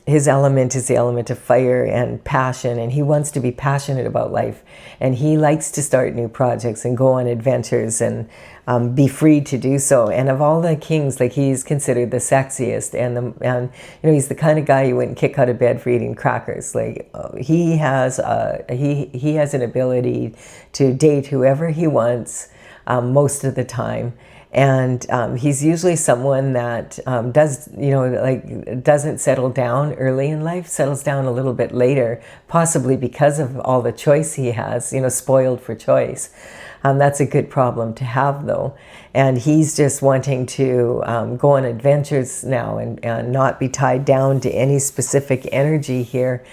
his element is the element of fire and passion, and he wants to be passionate about life, and he likes to start new projects and go on adventures and be free to do so. And of all the kings, like, he's considered the sexiest, and you know, he's the kind of guy you wouldn't kick out of bed for eating crackers. Like, he has an ability to date whoever he wants most of the time. And he's usually someone that doesn't settle down early in life, settles down a little bit later, possibly because of all the choice he has, you know, spoiled for choice. That's a good problem to have, though. And he's just wanting to go on adventures now and not be tied down to any specific energy here.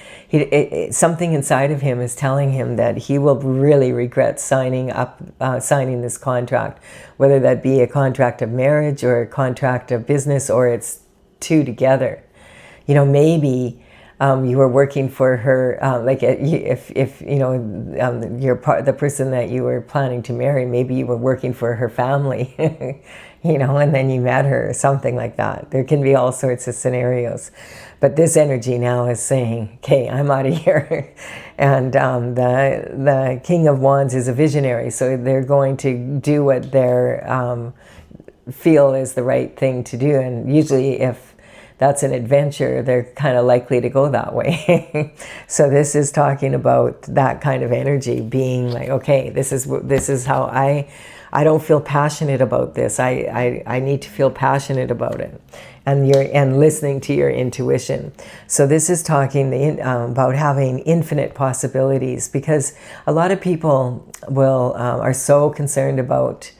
Something inside of him is telling him that he will really regret signing this contract, whether that be a contract of marriage or a contract of business, or it's two together. You know, maybe you were working for her, if you know, the person that you were planning to marry, maybe you were working for her family, you know, and then you met her or something like that. There can be all sorts of scenarios. But this energy now is saying, okay, I'm out of here. And the King of Wands is a visionary, so they're going to do what they feel is the right thing to do. And usually if that's an adventure, they're kind of likely to go that way. So this is talking about that kind of energy, being like, okay, this is how I don't feel passionate about this. I need to feel passionate about it, and listening to your intuition. So this is talking about having infinite possibilities, because a lot of people are so concerned about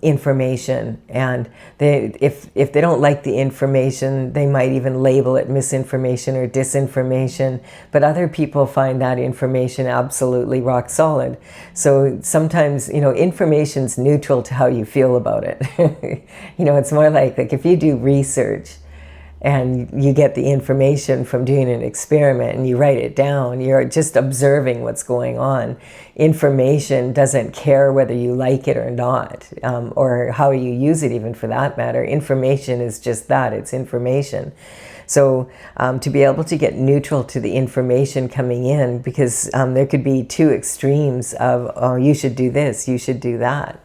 information, and if they don't like the information, they might even label it misinformation or disinformation, but other people find that information absolutely rock solid. So sometimes, you know, information's neutral to how you feel about it. You know, it's more like if you do research and you get the information from doing an experiment and you write it down, you're just observing what's going on. Information doesn't care whether you like it or not, or how you use it, even, for that matter. Information is just that, it's information. So to be able to get neutral to the information coming in, because there could be two extremes of, oh, you should do this, you should do that.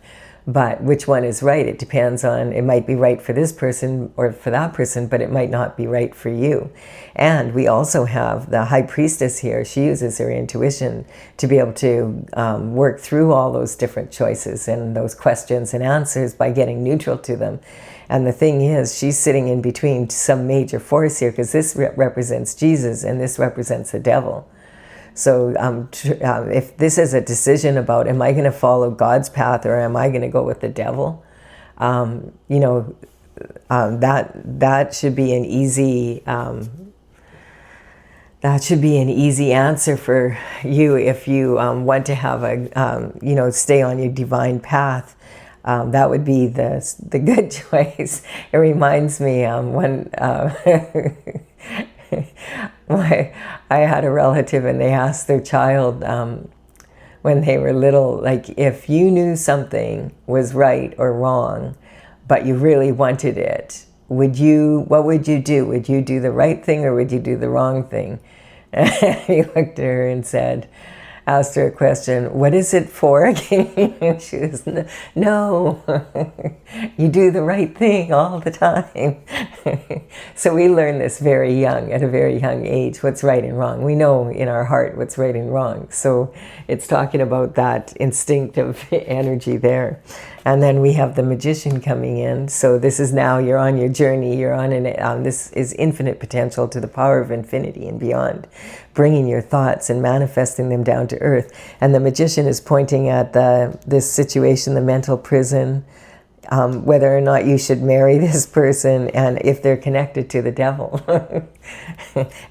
But which one is right? It depends on, it might be right for this person or for that person, but it might not be right for you. And we also have the high priestess here. She uses her intuition to be able to work through all those different choices and those questions and answers by getting neutral to them. And the thing is, she's sitting in between some major force here, because this represents Jesus and this represents the devil. So if this is a decision about, am I going to follow God's path or am I going to go with the devil? That should be an easy answer for you if you want to have a stay on your divine path. That would be the good choice. It reminds me when I had a relative and they asked their child when they were little, like, if you knew something was right or wrong, but you really wanted it, what would you do? Would you do the right thing or would you do the wrong thing? And he looked at her and asked her a question, what is it for again? She was, no, you do the right thing all the time. So we learn this very young, at a very young age, what's right and wrong. We know in our heart what's right and wrong. So it's talking about that instinctive energy there. And then we have the magician coming in. So this is now, you're on your journey. You're on this is infinite potential to the power of infinity and beyond, bringing your thoughts and manifesting them down to earth. And the magician is pointing at this situation, the mental prison, whether or not you should marry this person, and if they're connected to the devil.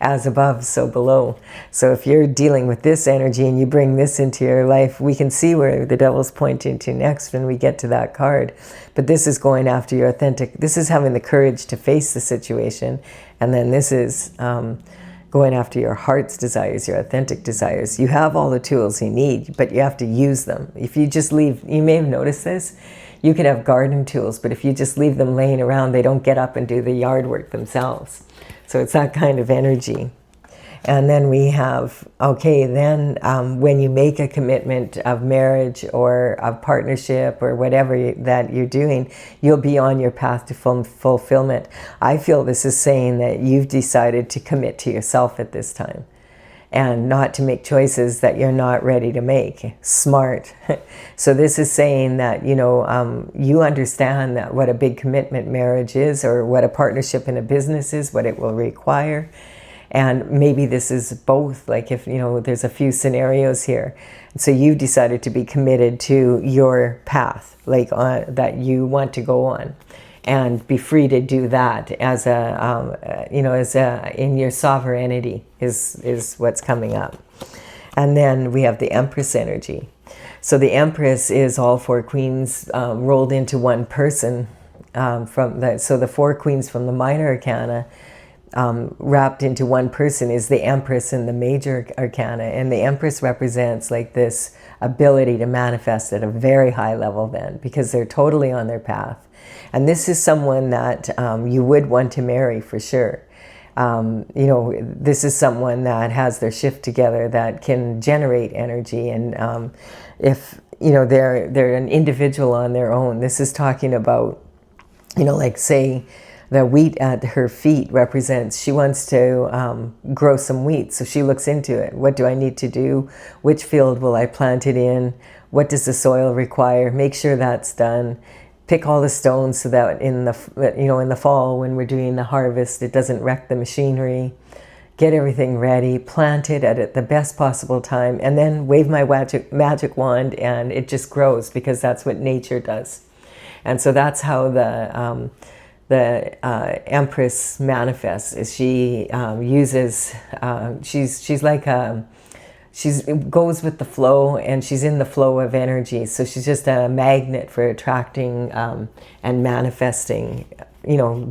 As above, so below. So if you're dealing with this energy and you bring this into your life, we can see where the devil's pointing to next when we get to that card. But this is going after your authentic, this is having the courage to face the situation. And then this is going after your heart's desires, your authentic desires. You have all the tools you need, but you have to use them. If you just leave, you may have noticed this, you can have garden tools, but if you just leave them laying around, they don't get up and do the yard work themselves. So it's that kind of energy. And then we have, when you make a commitment of marriage or of partnership or whatever that you're doing, you'll be on your path to fulfillment. I feel this is saying that you've decided to commit to yourself at this time, and not to make choices that you're not ready to make. Smart. So this is saying that, you understand that what a big commitment marriage is, or what a partnership in a business is, what it will require. And maybe this is both, like if, there's a few scenarios here. So you've decided to be committed to your path, like that you want to go on. And be free to do that as in your sovereignty is what's coming up. And then we have the Empress energy. So the Empress is all four queens rolled into one person. So the four queens from the minor arcana wrapped into one person is the Empress in the major arcana. And the Empress represents like this ability to manifest at a very high level then, because they're totally on their path. And this is someone that you would want to marry for sure. This is someone that has their shift together, that can generate energy. And if, they're an individual on their own, this is talking about, like say the wheat at her feet represents, she wants to grow some wheat. So she looks into it. What do I need to do? Which field will I plant it in? What does the soil require? Make sure that's done. Pick all the stones so that in the fall when we're doing the harvest, it doesn't wreck the machinery. Get everything ready, plant it at the best possible time, and then wave my magic wand and it just grows, because that's what nature does. And so that's how the Empress manifests. Is she uses she's like she goes with the flow, and she's in the flow of energy. So she's just a magnet for attracting and manifesting,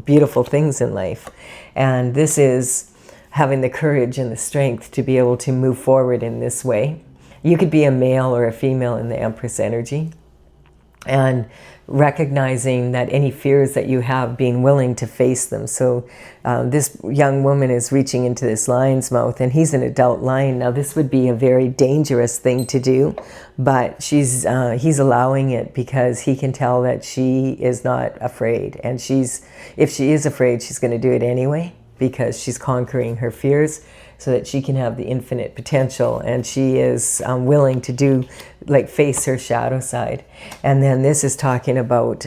beautiful things in life. And this is having the courage and the strength to be able to move forward in this way. You could be a male or a female in the Empress energy. and recognizing that any fears that you have, being willing to face them. So this young woman is reaching into this lion's mouth, and he's an adult lion. Now this would be a very dangerous thing to do, but he's allowing it because he can tell that she is not afraid, and if she is afraid, she's going to do it anyway because she's conquering her fears, so that she can have the infinite potential, and she is willing to face her shadow side. And then this is talking about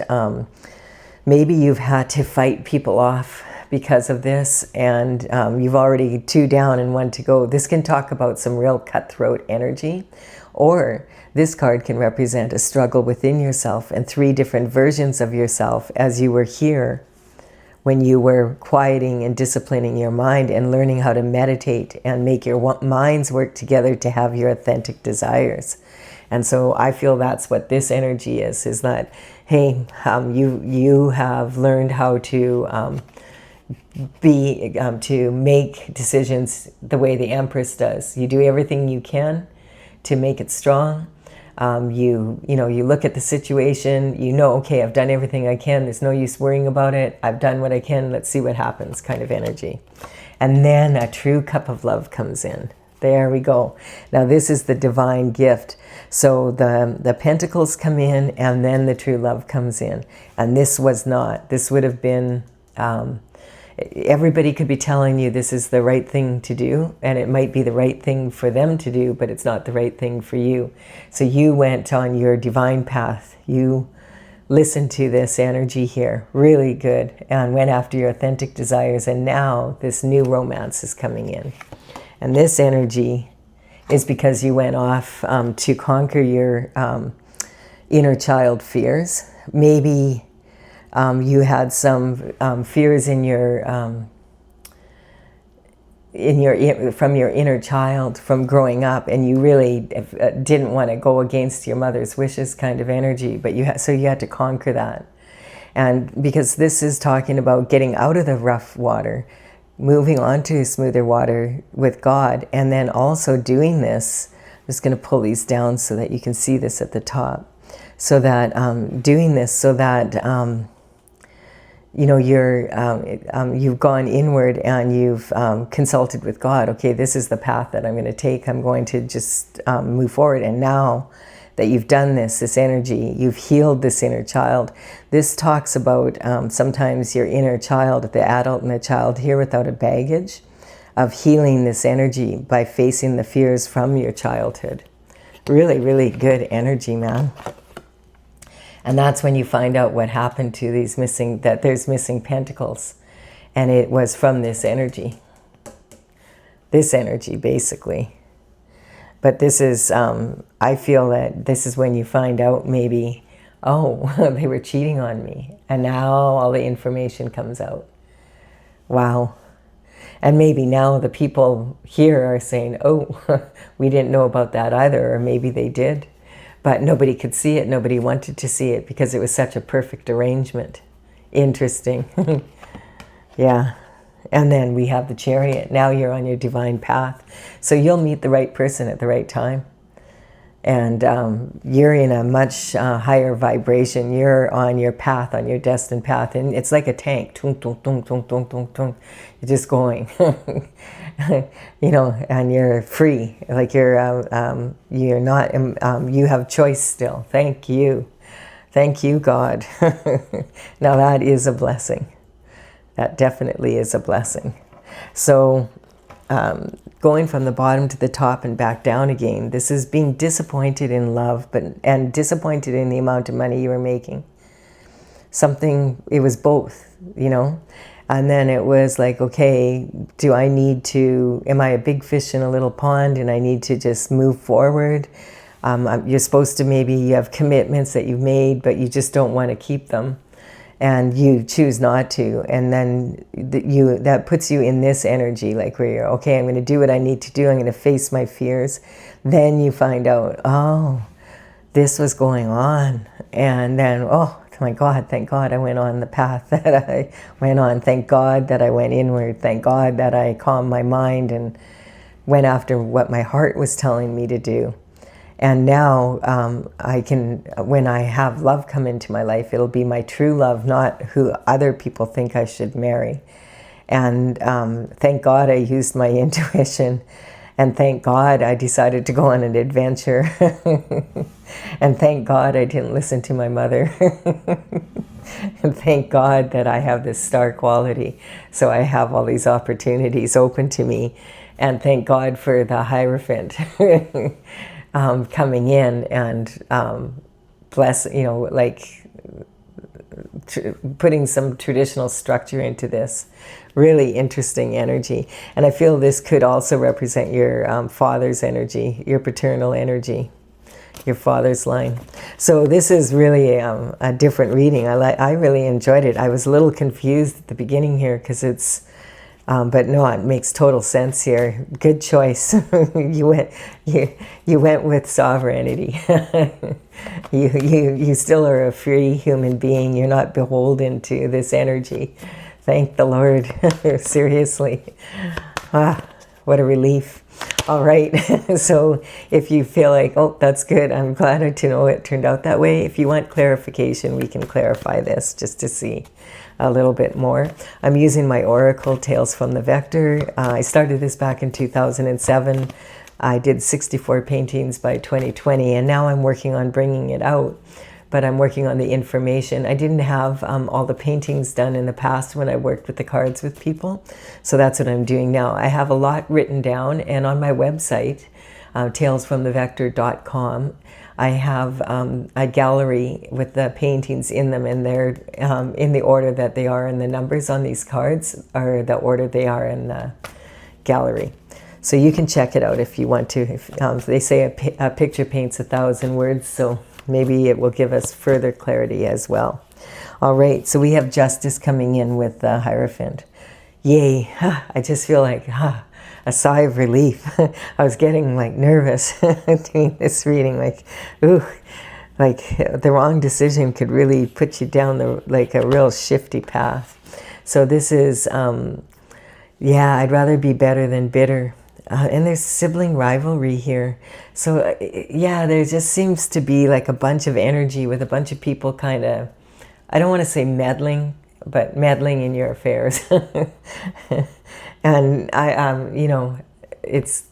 maybe you've had to fight people off because of this, and you've already 2 down and 1 to go. This can talk about some real cutthroat energy, or this card can represent a struggle within yourself and 3 different versions of yourself as you were here when you were quieting and disciplining your mind and learning how to meditate and make your minds work together to have your authentic desires. And so I feel that's what this energy is that, hey, you have learned how to to make decisions the way the Empress does. You do everything you can to make it strong. You look at the situation, okay, I've done everything I can. There's no use worrying about it. I've done what I can. Let's see what happens kind of energy. And then a true cup of love comes in. There we go. Now this is the divine gift. So the pentacles come in, and then the true love comes in. And this was not. This would have been... everybody could be telling you this is the right thing to do, and it might be the right thing for them to do, but it's not the right thing for you. So you went on your divine path. You listened to this energy here, really good, and went after your authentic desires, and now this new romance is coming in. And this energy is because you went off to conquer your inner child fears. Maybe you had some fears from your inner child from growing up, and you really didn't want to go against your mother's wishes, kind of energy. But so you had to conquer that, and because this is talking about getting out of the rough water, moving on to smoother water with God, and then also doing this. I'm just going to pull these down so that you can see this at the top. So that doing this, so that you've gone inward and you've consulted with God. Okay, this is the path that I'm going to take. I'm going to just move forward. And now that you've done this energy, you've healed this inner child. This talks about sometimes your inner child, the adult and the child here without a baggage, of healing this energy by facing the fears from your childhood. Really, really good energy, man. And that's when you find out what happened to these there's missing pentacles. And it was from this energy. This energy, basically. But this is, I feel that this is when you find out maybe, oh, they were cheating on me. And now all the information comes out. Wow. And maybe now the people here are saying, oh, we didn't know about that either. Or maybe they did. But nobody could see it. Nobody wanted to see it because it was such a perfect arrangement. Interesting. Yeah. And then we have the Chariot. Now you're on your divine path. So you'll meet the right person at the right time. And you're in a much higher vibration. You're on your path, on your destined path. And it's like a tank. Tung, tung, tung, tung, tung, tung, tung. You're just going. And you're free. Like you're not, you have choice still. Thank you. Thank you, God. Now that is a blessing. That definitely is a blessing. So going from the bottom to the top and back down again, this is being disappointed in love, and disappointed in the amount of money you were making. It was both, And then it was like, okay, am I a big fish in a little pond and I need to just move forward? You're supposed to, maybe you have commitments that you've made, but you just don't want to keep them. And you choose not to, and then that puts you in this energy, like where you're, okay, I'm going to do what I need to do, I'm going to face my fears. Then you find out, oh, this was going on. And then, oh my God, thank God I went on the path that I went on. Thank God that I went inward. Thank God that I calmed my mind and went after what my heart was telling me to do. And now I can, when I have love come into my life, it'll be my true love, not who other people think I should marry. And thank God I used my intuition, and thank God I decided to go on an adventure. And thank God I didn't listen to my mother. And thank God that I have this star quality, so I have all these opportunities open to me. And thank God for the Hierophant coming in and bless, like putting some traditional structure into this. Really interesting energy. And I feel this could also represent your father's energy, your paternal energy, your father's line. So this is really a different reading. I really enjoyed it. I was a little confused at the beginning here because it's, but no, it makes total sense here. Good choice. You went with sovereignty. You still are a free human being. You're not beholden to this energy. Thank the Lord. Seriously. What a relief. All right. So if you feel like, oh, that's good, I'm glad to know it turned out that way. If you want clarification, we can clarify this just to see a little bit more. I'm using my Oracle Tales from the Vector. I started this back in 2007. I did 64 paintings by 2020, and now I'm working on bringing it out. But I'm working on the information. I didn't have all the paintings done in the past when I worked with the cards with people. So that's what I'm doing now. I have a lot written down, and on my website, talesfromthevector.com, I have a gallery with the paintings in them, and they're in the order that they are, and the numbers on these cards are the order they are in the gallery. So you can check it out if you want to. They say a picture paints 1,000 words, so maybe it will give us further clarity as well. All right, so we have Justice coming in with the Hierophant. Yay, I just feel like a sigh of relief. I was getting like nervous doing this reading, like, ooh, like the wrong decision could really put you down like a real shifty path. So this is, yeah, I'd rather be better than bitter. And there's sibling rivalry here. So yeah, there just seems to be like a bunch of energy with a bunch of people kind of, I don't want to say meddling, but meddling in your affairs. And it's,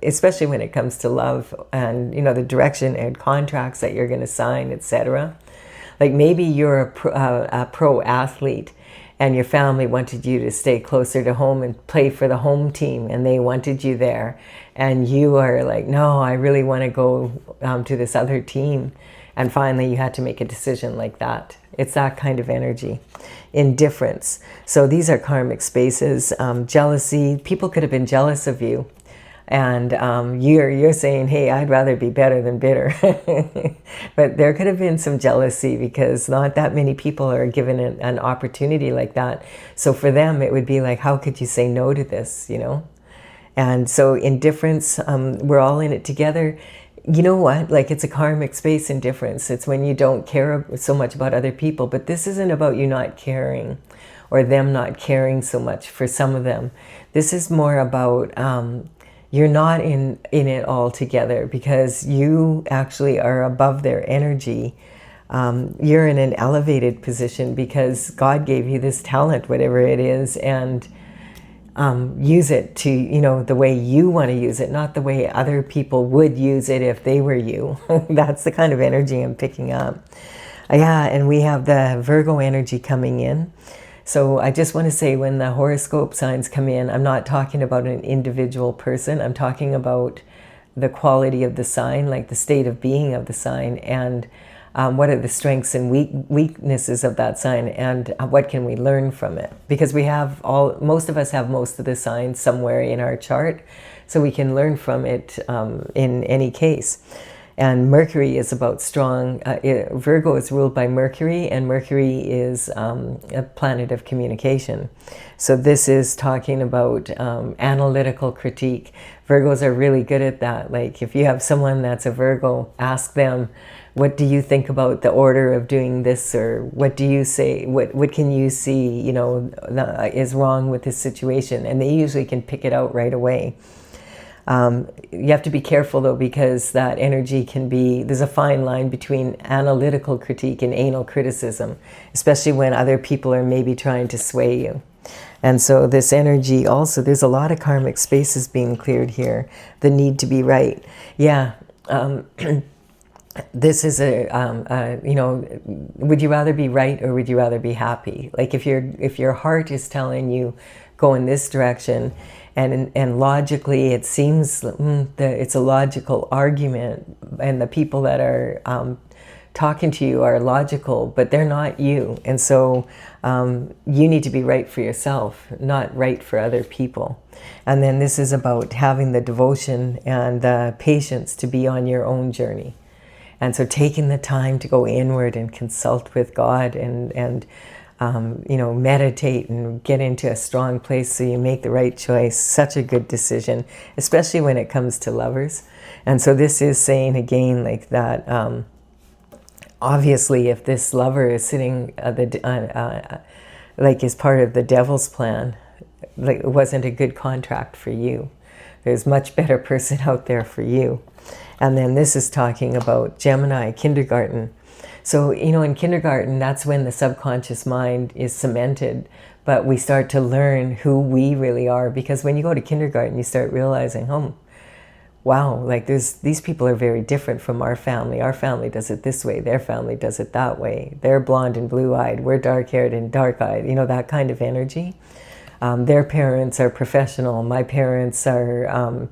especially when it comes to love and, the direction and contracts that you're going to sign, etc. Like maybe you're a pro athlete, and your family wanted you to stay closer to home and play for the home team, and they wanted you there. And you are like, no, I really want to go to this other team. And finally, you had to make a decision like that. It's that kind of energy. Indifference. So these are karmic spaces. Jealousy. People could have been jealous of you. And you're saying, hey, I'd rather be better than bitter. But there could have been some jealousy because not that many people are given an opportunity like that. So for them, it would be like, how could you say no to this, And so indifference, we're all in it together. You know what? Like, it's a karmic space, indifference. It's when you don't care so much about other people. But this isn't about you not caring or them not caring so much for some of them. This is more about... you're not in it all together because you actually are above their energy. You're in an elevated position because God gave you this talent, whatever it is, and use it to, the way you want to use it, not the way other people would use it if they were you. That's the kind of energy I'm picking up. Yeah, and we have the Virgo energy coming in. So I just want to say, when the horoscope signs come in, I'm not talking about an individual person. I'm talking about the quality of the sign, like the state of being of the sign, and what are the strengths and weaknesses of that sign, and what can we learn from it? Because most of us have most of the signs somewhere in our chart, so we can learn from it in any case. And Mercury is about strong, Virgo is ruled by Mercury, and Mercury is a planet of communication. So this is talking about analytical critique. Virgos are really good at that. Like, if you have someone that's a Virgo, ask them, what do you think about the order of doing this? Or what do you say, what can you see, is wrong with this situation? And they usually can pick it out right away. You have to be careful though, because that energy can be, there's a fine line between analytical critique and anal criticism, especially when other people are maybe trying to sway you. And so this energy also, there's a lot of karmic spaces being cleared here. The need to be right. Yeah. This is you know, would you rather be right or would you rather be happy? Like if your heart is telling you go in this direction, and logically it seems that it's a logical argument, and the people that are talking to you are logical, but they're not you. And so you need to be right for yourself, not right for other people. And then this is about having the devotion and the patience to be on your own journey. And so taking the time to go inward and consult with God and you know, meditate and get into a strong place so you make the right choice. Such a good decision, especially when it comes to lovers. And so this is saying again, like that, obviously if this lover is sitting like is part of the devil's plan, like it wasn't a good contract for you. There's a much better person out there for you. And then this is talking about Gemini, kindergarten. So, you know, in kindergarten, that's when the subconscious mind is cemented, but we start to learn who we really are, because when you go to kindergarten, you start realizing, oh, wow, like these people are very different from our family. Our family does it this way, their family does it that way. They're blonde and blue-eyed, we're dark-haired and dark-eyed, you know, that kind of energy. Their parents are professional, my parents are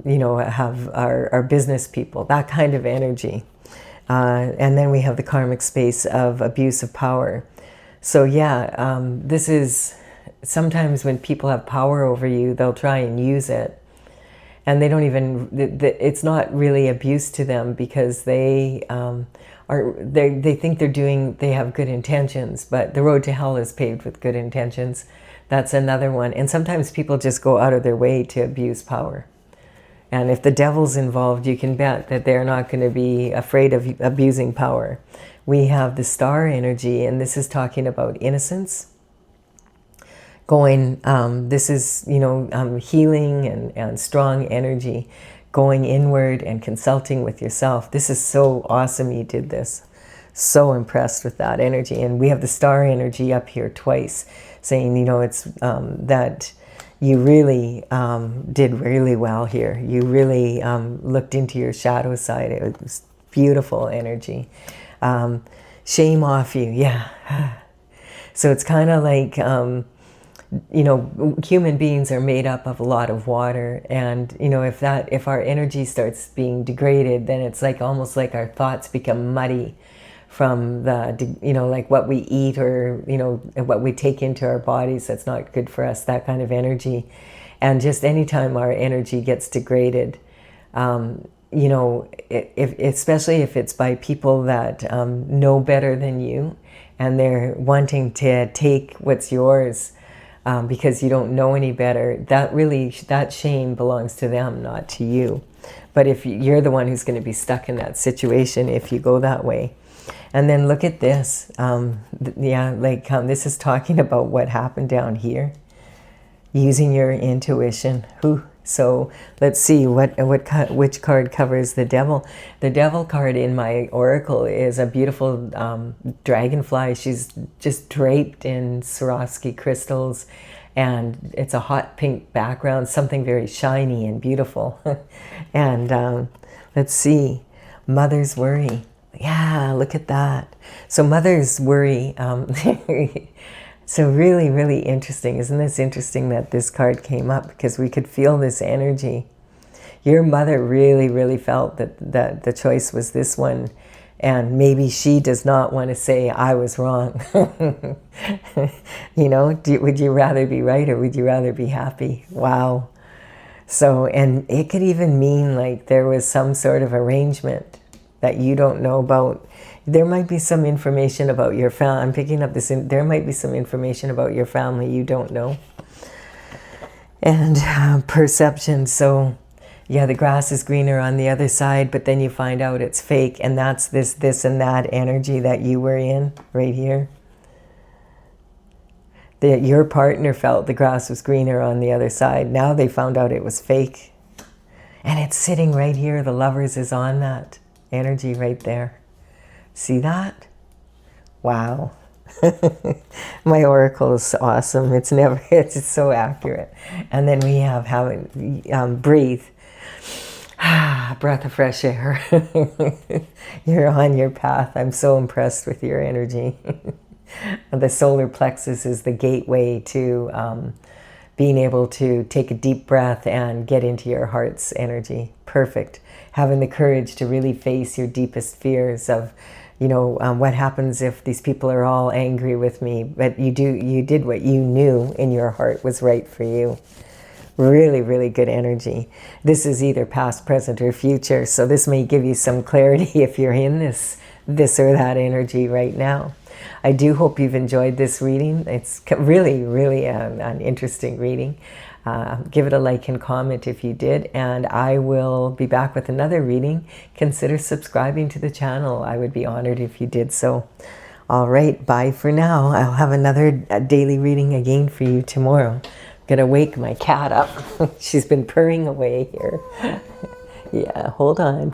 you know, are business people, that kind of energy. And then we have the karmic space of abuse of power. So yeah, this is sometimes when people have power over you, they'll try and use it. And they don't even, it's not really abuse to them, because they they think they have good intentions, but the road to hell is paved with good intentions. That's another one. And sometimes people just go out of their way to abuse power. And if the devil's involved, you can bet that they're not going to be afraid of abusing power. We have the star energy, and this is talking about innocence. Going, this is, you know, healing and strong energy, going inward and consulting with yourself. This is so awesome you did this. So impressed with that energy. And we have the star energy up here twice, saying, you know, it's that you really did really well here. You really looked into your shadow side. It was beautiful energy. Shame off you, yeah. So it's kind of like, you know, human beings are made up of a lot of water, and you know, if our energy starts being degraded, then it's like almost like our thoughts become muddy from the, you know, like what we eat, or you know, what we take into our bodies that's not good for us, that kind of energy. And just anytime our energy gets degraded, you know, especially if it's by people that know better than you, and they're wanting to take what's yours because you don't know any better, that shame belongs to them, not to you. But if you're the one who's going to be stuck in that situation if you go that way. And then look at this. Yeah, like this is talking about what happened down here. Using your intuition. So let's see which card covers the devil. The devil card in my oracle is a beautiful dragonfly. She's just draped in Swarovski crystals, and it's a hot pink background, something very shiny and beautiful. And let's see, mother's worry. Yeah, look at that. So mother's worry. So really, really interesting. Isn't this interesting that this card came up? Because we could feel this energy. Your mother really, really felt that the choice was this one. And maybe she does not want to say, I was wrong. You know, would you rather be right or would you rather be happy? Wow. So, and it could even mean like there was some sort of arrangement that you don't know about. There might be some information about your family. I'm picking up this. There might be some information about your family you don't know. And perception. So, yeah, the grass is greener on the other side, but then you find out it's fake, and that's this and that energy that you were in right here. That your partner felt the grass was greener on the other side. Now they found out it was fake. And it's sitting right here. The Lovers is on that energy right there. See that? Wow. My oracle is awesome. It's never, it's so accurate. And then we have breathe. Breath of fresh air. You're on your path. I'm so impressed with your energy. The solar plexus is the gateway to being able to take a deep breath and get into your heart's energy. Perfect. Having the courage to really face your deepest fears of, you know, what happens if these people are all angry with me? But you did what you knew in your heart was right for you. Really, really good energy. This is either past, present, or future. So this may give you some clarity if you're in this or that energy right now. I do hope you've enjoyed this reading. It's really, really an interesting reading. Give it a like and comment if you did, and I will be back with another reading. Consider subscribing to the channel. I would be honored if you did so. All right, bye for now. I'll have another daily reading again for you tomorrow. I'm gonna wake my cat up. She's been purring away here. Yeah, hold on.